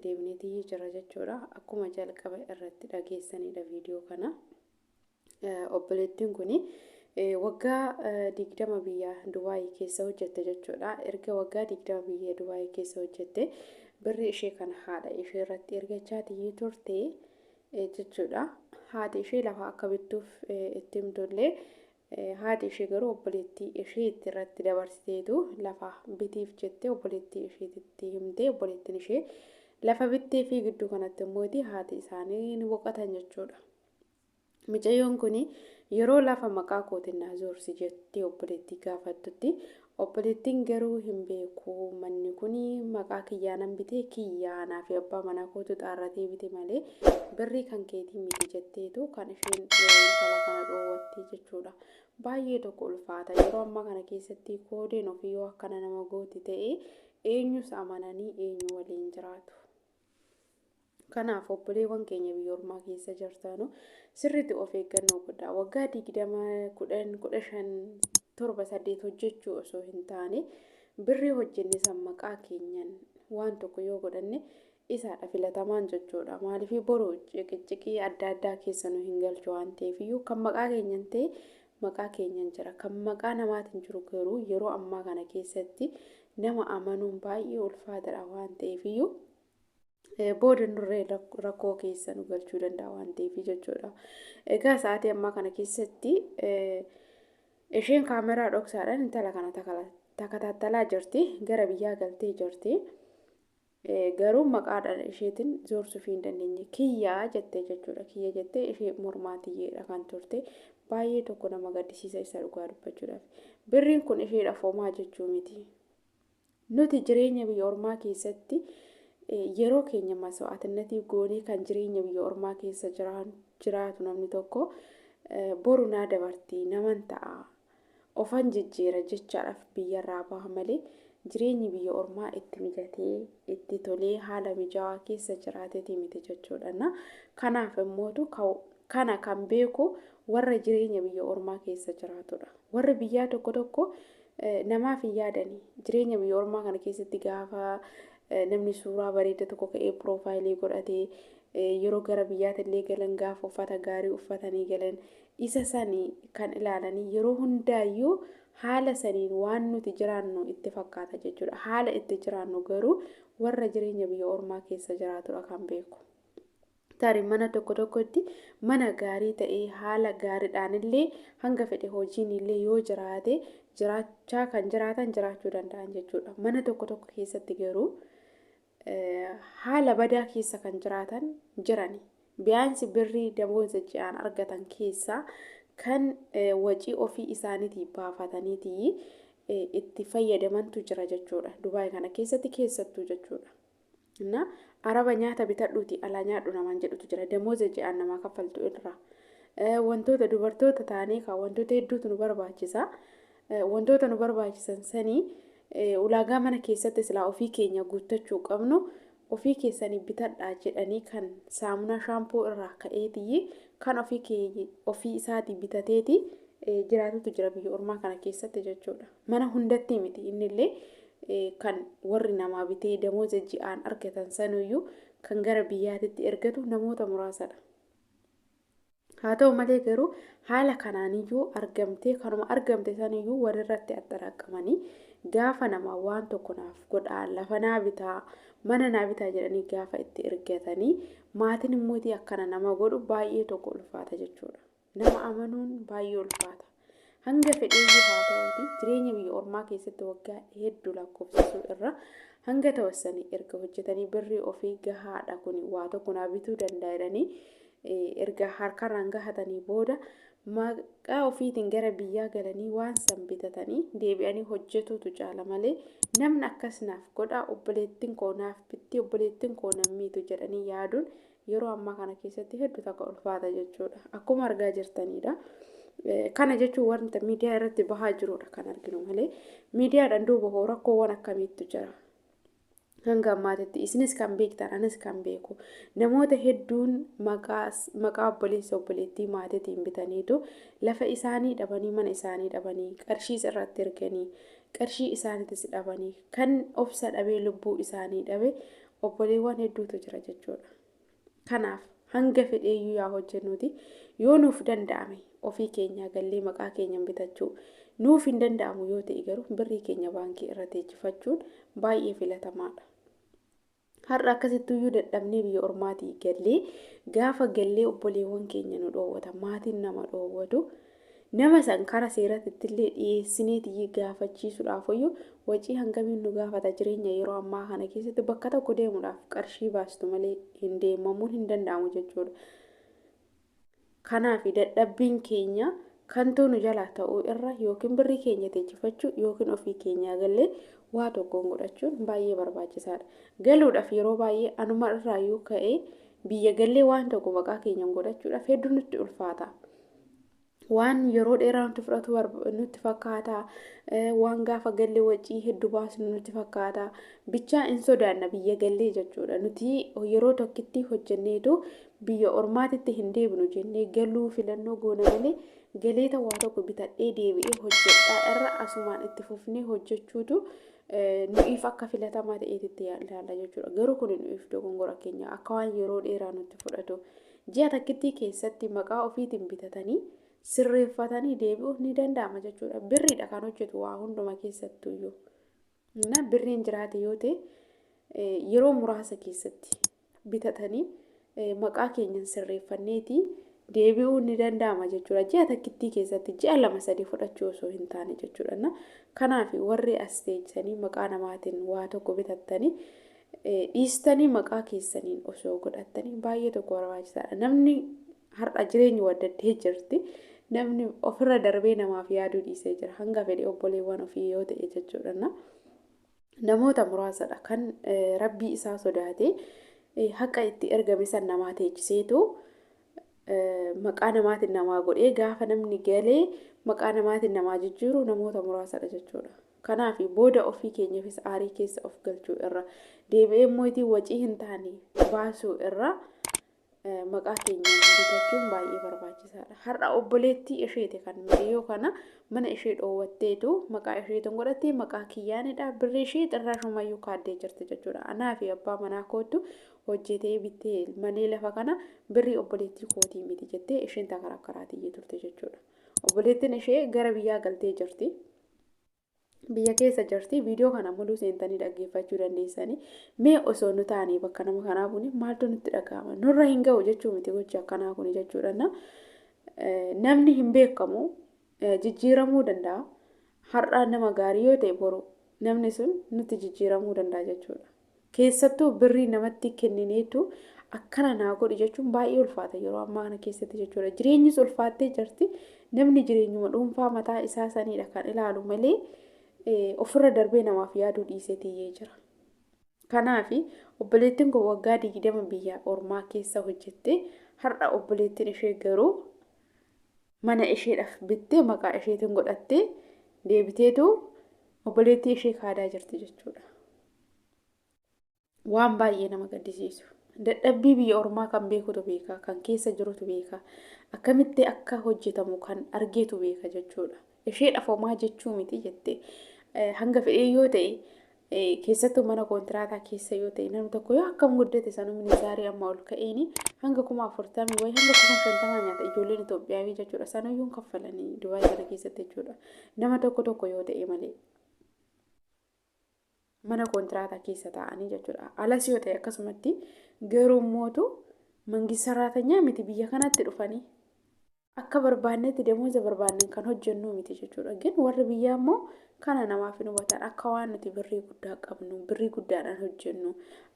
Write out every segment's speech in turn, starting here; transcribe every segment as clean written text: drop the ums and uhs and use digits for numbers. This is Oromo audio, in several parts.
deebneetii jira jechuudha. Akkuma jalqaba irratti dhageessanidha viidiyoo kana. Obboleettiin kuni waggaa 20 biyya Dubaayii keessa hojjette jechuudha. Erga waggaa 20 biyya Dubaayii keessa hojjette birri ishee kana haadha ishee irratti ergachaatii turte jechuudha. Haati ishee lafa akka bittuuf itti himtullee haati ishee garuu obboleettii ishee irratti dabarsiteetu lafa bitiif jettee obboleettii isheetti himtee obboleettiin ishee lafa bittee fi gidduu kanatti immoo haati isaanii ni boqotan jechuudha. Mucayyoon kuni yeroo lafa maqaa kootinnaa zoorsi jettee obboleettii gaafattutti obboleettiin garuu hin beeku manni kuni maqaa kiyyaanan bitee kiyyaanaa fi abbaa manaa kootu xaarratee bite malee birrii kan keetii miti jetteetu kan isheen intala kana dhoowwatti jechuudha. Baay'ee tokko ulfaata yeroo ammaa kana keessatti koodeen ofii yoo akkana nama gooti ta'e eenyus amananii eenyu waliin jiraatu. Kanaaf obboleewwan keenya biyya ormaa keessa jirtanu sirriitti of eeggannoo godhaa. Waggaa 20 10 15 7 8 hojjechuu osoo hin taane birrii hojjenne san maqaa keenyan waan tokko yoo godhanne isaadha filatamaan jechuudha. Maaliif boru ciqiciqii adda addaa keessa nu hin galchu waan ta'eef iyyuu kan maqaa keenyan ta'e maqaa keenyan jira. Kan maqaa namaatiin jiru garuu yeroo ammaa kana keessatti nama amanuun baay'ee ulfaataadha waan ta'eef iyyuu booda nurree rakkoo keessa nu galchuu danda'a waan ta'eef jechuudha. Egaa sa'aatii ammaa kana keessatti isheen kaameraa dhoksaadhaan intala kana takataalaa jirti. Gara biyyaa galtee jirti. Garuu maqaadhaan isheetiin zoorsuu hin dandeenye. Kiyyaa jettee jechuudha. Kiyya jettee ishee mormaatiyyeedha kan turte. Baay'ee tokko nama gaddisiisa isa dhugaa dubbachuudhaaf. Birriin kun isheedhaaf homaa jechuu miti. Nuti jireenya biyya ormaa keessatti yeroo keenya maswaa'atinnatiif goonee kan jireenya biyya ormaa keessa jiraatu namni tokko boru naa dabartii naman ta'a ofan jijjiira jechaadhaaf biyyarraa baha malee jireenyi biyya ormaa itti mijatee itti tolee haala mijaawaa keessa jiraateeti miti jechuudha. Kanaaf immootu kana kan beeku warra jireenya biyya ormaa keessa jiraatudha. Warri biyyaa tokko namaaf hin yaadanii jireenya biyya ormaa kana keessatti gaafa namni suuraa bareeda tokko ka'ee piroofaayilii godhatee yeroo gara biyyaatillee galan gaafa uffata gaarii uffatanii galan isa sanii kan ilaalanii yeroo hundaayyuu haala saniin waan nuti jiraannu itti fakkaata jechuudha. Haala itti jiraannu garuu warra jireenya biyya ormaa keessa jiraatudha kan beeku. Tarii mana tokkotti mana gaarii ta'ee haala gaariidhaan illee hanga fedhe hojiin illee yoo jiraate jiraachaa kan jiraatan jiraachuu danda'an jechuudha. Mana tokko keessatti garuu haala badaa keessa kan jiraatan jirani. Biyaansi birrii damooza ji'aan argatan keessaa kan wajii ofii isaaniitii baafataniitii itti fayyadamantu jira jechuudha. Dubaay kana keessatti keessattuu jechuudha. Na araba nyaata bitadhuuti alaa nyaadhu namaan jedhutu jira. Damooza ji'aan namaa kaffaltu irraa. Wantoota dubartoota taanee kan wantoota hedduutu nu barbaachisa. Wantoota nu barbaachisan sanii ulaagaa mana keessatti silaa ofii keenya guuttachuu qabnu ofii keessanii bitadhaa jedhanii kan saamunaa shaampoo irraa ka'eetii kan ofii isaatii bitateeti jiraatutu jira biyya ormaa kana keessatti jechuudha. Mana hundatti miti innillee kan warri namaa bitee damooza ji'aan argatan sanuyyuu kan gara biyyaatitti ergatu namoota muraasadha. Haa ta'u malee garuu haala kanaaniyyuu argamtee kanuma argamte saniyyuu walirratti axxaraaqamanii gaafa nama waan tokko naaf godhaa lafa naa bitaa mana naa bitaa jedhanii gaafa itti ergatanii maatiin immoo akkana nama godhu baay'ee tokko ulfaata jechuudha. Nama amanuun baay'ee ulfaata. Hanga fedheeyyuu haa ta'uuti jireenya biyya ormaa keessatti waggaa hedduu lakkoofsisuu irra hanga tawassanii erga hojjetanii birrii ofii gahaadha kun waa tokko naa bituu danda'anii erga harkarraan gahatanii booda maqaa ofiitiin gara biyyaa galanii waan san bitatanii deebi'anii hojjetuutu caala malee namni akkas naaf godhaa obboleettiin koo naaf bitti obboleettiin koo nammiitu jedhanii yaaduun yeroo ammaa kana keessatti hedduu takka ulfaata jechuudha. Akkuma argaa jirtanidha. Kana jechuun wanta miidiyaa irratti bahaa jirudha kan arginu malee miidiyaadhaan duuba rakkoowwan akkamiitu jira. Hanga ammaatitti isinis kan beektan anis kan beeku namoota hedduun maqaa obboleettii maatiitiin bitaniitu lafa isaanii dhabanii mana isaanii dhabanii qarshii irratti erganii qarshii isaaniitis dhabanii kan obsa dhabee lubbuu isaanii dhabe obboleewwan hedduutu jira jechuudha. Kanaaf hanga fedheeyyuu yaa hojjennuti yoo nuuf danda'ame ofii keenya gallee maqaa keenyan bitachuu nuuf hin danda'amu yoo ta'e garuu birrii keenya baankii irra teechifachuun baay'ee filatamaadha. Har'a akkasittuyyuu dadhabnee biyya ormaatii gallee gaafa gallee obboleewwan keenya nu dhoowwata maatiin nama dhoowwatu nama san kara seeratti illee dhiyeessineetii gaafachiisuudhaaf iyyuu wacii hangamiin nu gaafata jireenya yeroo ammaa kana keessatti bakka tokko deemuudhaaf qarshii baastu malee hin deemamuun hin danda'amu jechuudha. Kanaaf dadhabbiin keenya kantuu nu jalaa ta'uu irra yookiin birrii keenya teechifachuu yookiin ofii keenyaa gallee waa tokkoon godhachuun baay'ee barbaachisaadha. Galuudhaaf yeroo baay'ee anuma irraayyuu ka'ee biyya gallee waan tokko maqaa keenyan godhachuudhaaf hedduu nutti ulfaata. Waan yeroo dheeraa nuti fudhatu nutti fakkaata. Waan gaafa gallee wacii hedduu baasnu nutti fakkaata. Bichaa hin sodaanna biyya gallee jechuudha. Nuti yeroo tokkitti hojjenneetu biyya ormaatitti hin deebinu jennee galuu filannoo goona malee galeeta waa tokko bitadhee deebi'ee hojjedhaa irra asumaan itti fufnee hojjechuutu nuuf akka filatamaa ta'eetitti ilaalla jechuudha. Garuu kun nuuf dogongora keenya akka waan yeroo dheeraa nutti fudhatu. Ji'a takkitti keessatti maqaa ofiitiin bitatanii sirreeffatanii deebi'uuf ni danda'ama jechuudha. Birriidha kan hojjetu waa hunduma keessattuyyuu. Birriin jiraate yoo ta'e yeroo muraasa keessatti bitatanii maqaa keenyan sirreeffanneetii deebi'uu ni danda'ama jechuudha. Ji'a takkitti keessatti ji'a 2-3 fudhachuu osoo hin taane jechuudha. Kanaaf warri as teessanii maqaa namaatiin waa tokko bitattanii dhiistanii maqaa keessaniin osoo godhattanii baay'ee tokko barbaachisaadha. Namni har'a jireenyi waddattee jirti. Namni ofirra darbee namaaf yaaduu dhiisee jira. Hanga fedhe obboleewwan ofii yoo ta'e jechuudha. Namoota muraasadha kan rabbii isaa sodaatee haqa itti ergame san namaa teechiseetu maqaa namaatiin namaa godhee gaafa namni galee maqaa namaatiin namaa jijjiiru namoota muraasadha jechuudha. Kanaaf booda ofii keenyaafis aarii keessa of galchuu irra deebi'ee mootii wacii hin taane baasuu irra maqaa keenyaan bitachuun baay'ee barbaachisaadha. Har'a obboleettii isheeti kan miidhiyoo kana mana ishee dhoowwatteetu maqaa isheetiin godhattee maqaa kiyyaanidha birrii ishee xirraa shumayyuu kaaddee jirti jechuudha. Anaa fi abbaa manaa kootu hojjetee bittee malee lafa kana birrii obboleettii kootii miti jettee isheen takarakkaraatiyyee turte jechuudha. Obboleettiin ishee gara biyyaa galtee jirti. Biyya keessa jirti viidiyoo kana muluu seentanii dhaggeeffachuu dandeessanii mee osoo nu taanii bakka nama kanaa kuni maaltu nutti dhaga'ama nurra hin ga'u jechuu miti gochi akkanaa kuni jechuudha. Namni hin beekamu jijjiiramuu danda'a. Har'aa nama gaarii yoo ta'e boru namni sun nutti jijjiiramuu danda'a jechuudha. Keessattuu birrii namatti kennineetu akkana naa godhi jechuun baay'ee ulfaata yeroo ammaa kana keessatti jechuudha. Jireenyis ulfaattee jirti. Namni jireenyuma dhuunfaa mataa isaa saniidha kan ilaalu malee ofirra darbee namaaf yaaduu dhiiseetiyyee jira. Kanaaf obboleettiin kun waggaa 20 biyya ormaa keessa hojjette har'a obboleettiin ishee garuu mana isheedhaaf bittee maqaa isheetiin godhattee deebiteetu obboleettii ishee kaadaa jirti jechuudha. Waan baay'ee nama gaddisiisu. Dadhabbii biyya ormaa kan beekutu beeka, kan keessa jirutu beeka, akkamitti akka hojjetamu kan argeetu beeka jechuudha. Isheedhaaf homaa jechuu miti jettee hanga fedhee yoo ta'e keessattuu mana koontiraataa keessa yoo ta'e namni tokko yoo akkam guddate sanumni zaarii amma ol ka'eeni hanga 40,000 wayi hanga 50,000 nyaata ijoolleen Itoophiyaawii jechuudha. Sanuyyuun kaffalanii Dubaay kana keessatti jechuudha. Nama tokko yoo ta'e malee mana koontiraataa keessa taa'anii jechuudha. Alas yoo ta'e akkasumatti garuu mootu mangista saraatanyaa miti biyya kanatti dhufanii akka barbaannetti deemuusa barbaanne kan hojjennu miti jechuudha. Gin warri biyyaa immoo kana namaaf hin hubatan akka waan nuti birrii guddaa qabnu birrii guddaadhaan hojjennu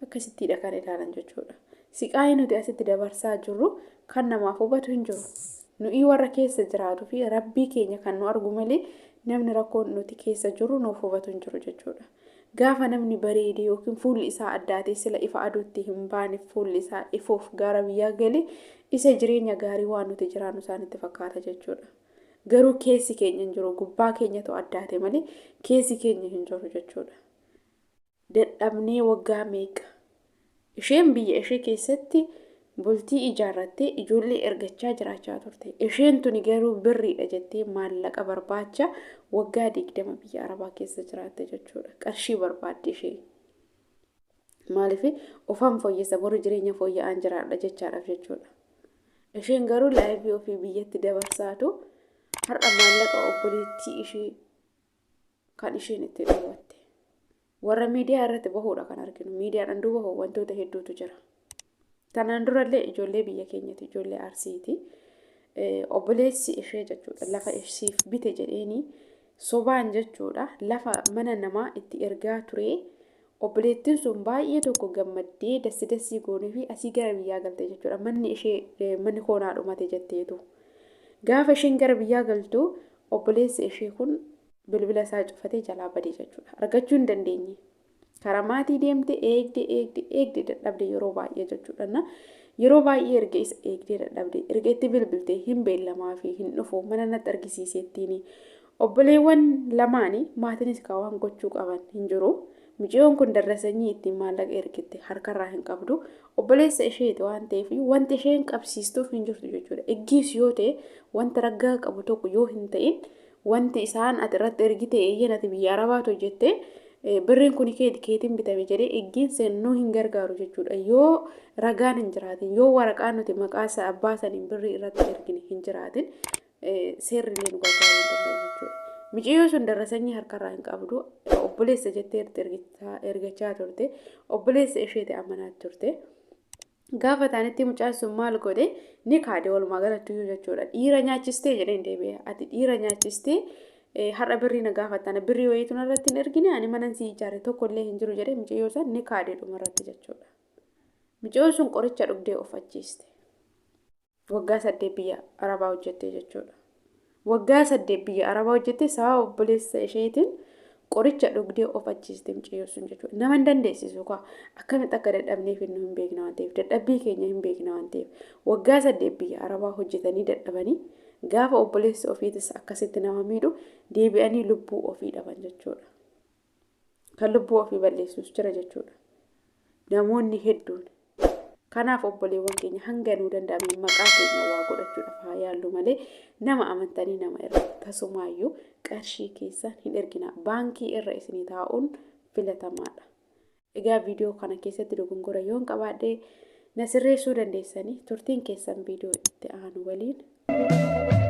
akkasittiidha kan ilaalan jechuudha. Siqaayii nuti asitti dabarsaa jirru kan namaaf hubatu hin jiru. Nuyi warra keessa jiraatu fi rabbii keenya kan nu argu malee namni rakkoon nuti keessa jirru nuuf hubatu hin jiru jechuudha. Gaafa namni bareedee yookiin fuulli isaa addaatee sila ifa aduutti hin baane fuulli isaa ifuuf gara biyyaa galee isa jireenya gaarii waan nuti jiraannu isaanitti fakkaata jechuudha. Garuu keessi keenya hin jiru gubbaa keenyatu addaate malee keessi keenya hin jiru jechuudha. Dadhabnee waggaa meeqa isheen biyya ishee keessatti bultii ijaarrattee ijoollee ergachaa jiraachaa turte. Isheen tuni garuu birriidha jettee maallaqa barbaacha waggaa 20 biyya Arabaa keessa jiraatte jechuudha. Qarshii barbaadde ishee. Maaliif ofaan fooyyessa boru jireenya fooyya'aan jiraadha jechaadhaaf jechuudha. Isheen garuu laayivii ofii biyyatti dabarsaatu har'a maallaqa obboleettii ishee kan isheen itti dhaabatte. Warra miidiyaa irratti bahuudha kan arginu. Miidiyaadhaan duuba wantoota hedduutu jira. Tanaan durallee ijoollee biyya keenyatti ijoollee Arsiiti. Obboleessi ishee jechuudha lafa ishiif bite jedheeni sobaan jechuudha lafa mana namaa itti ergaa ture. Obboleettiin sun baay'ee tokko gammaddee dasii goonee fi asii gara biyyaa galte jechuudha. Manni koonaa dhumate jetteetu. Gaafa isheen gara biyyaa galtu obboleessi ishee kun bilbila isaa cufatee jalaa badee jechuudha. Argachuu hin dandeenye. Karaa maatii deemte eegde dadhabde yeroo baay'ee jechuudha. Yeroo baay'ee erga isa eegdee dadhabde erga itti bilbilte hin beellamaa fi hin dhufu mana natti argisiiseettiin obboleewwan lamaanii maatiinis waan gochuu qaban hin jiru. Mijiyoon kun darrasanii ittiin maallaqa ergitte harkarraa hin qabdu. Obboleessa isheeti waan ta'eef wanti isheen qabsiistuuf hin jirtu jechuudha. Eggiis yoo ta'e wanta raggaa qabu tokko yoo hin ta'in wanti isaan ati irratti ergite eeyyeen ati biyya arabaatu jettee birriin kun keetiin bitame jedhee eggiin seennuu hin gargaaru jechuudha. Yoo ragaan hin jiraatin yoo waraqaan nuti maqaa abbaa saniin birrii irratti ergine hin jiraatin seerri illee nu gargaaruu hin danda'u jechuudha. Mijiyoo sun darrasanii harkarraa hin qabdu obboleessa jettee ergachaa turte obboleessa isheeti amanaa turte. Gaafa taanitti mucaan sun maal godhe ni kaade walumaa galatti jechuudha. Dhiira nyaachistee jedheen deebi'e ati dhiira nyaachistee har'a birrii na gaafatana birrii wayiitu narratti hin ergine ani manan si ijaare tokkollee hin jiru jedhee mijiyoo san ni kaade dhumarratti jechuudha. Mijiyoon sun qoricha dhugdee of ajjeeste. Waggaa 8 biyya Arabaa hojjette jechuudha. Waggaa 8 biyya Arabaa hojjette sababa obboleessa isheetiin qoricha dhugdee of ajjeeste mijiyoon sun jechuudha. Nama hin dandeessisu akkamitti akka dadhabneef hin beekna waan ta'eef dadhabbii keenya hin beekna waan ta'eef waggaa 8 biyya Arabaa hojjetanii dadhabanii gaafa obboleessi ofiitis akkasitti nama miidhu deebi'anii lubbuu ofii dhaban jechuudha. Kan lubbuu ofii balleessus jira jechuudha. Namoonni hedduun kanaaf obboleewwan keenya hanga nuu danda'ame maqaa keenya waa godhachuudhaaf haa yaallu malee nama amantanii nama irra tasumaayyuu qarshii keessan hin ergina. Baankii irra isinii taa'uun filatamaadha. Egaa viidiyoo kana keessatti dogongora yoon qabaadhe na sirreessuu dandeessanii turtiin keessan viidiyoo itti aanu waliin.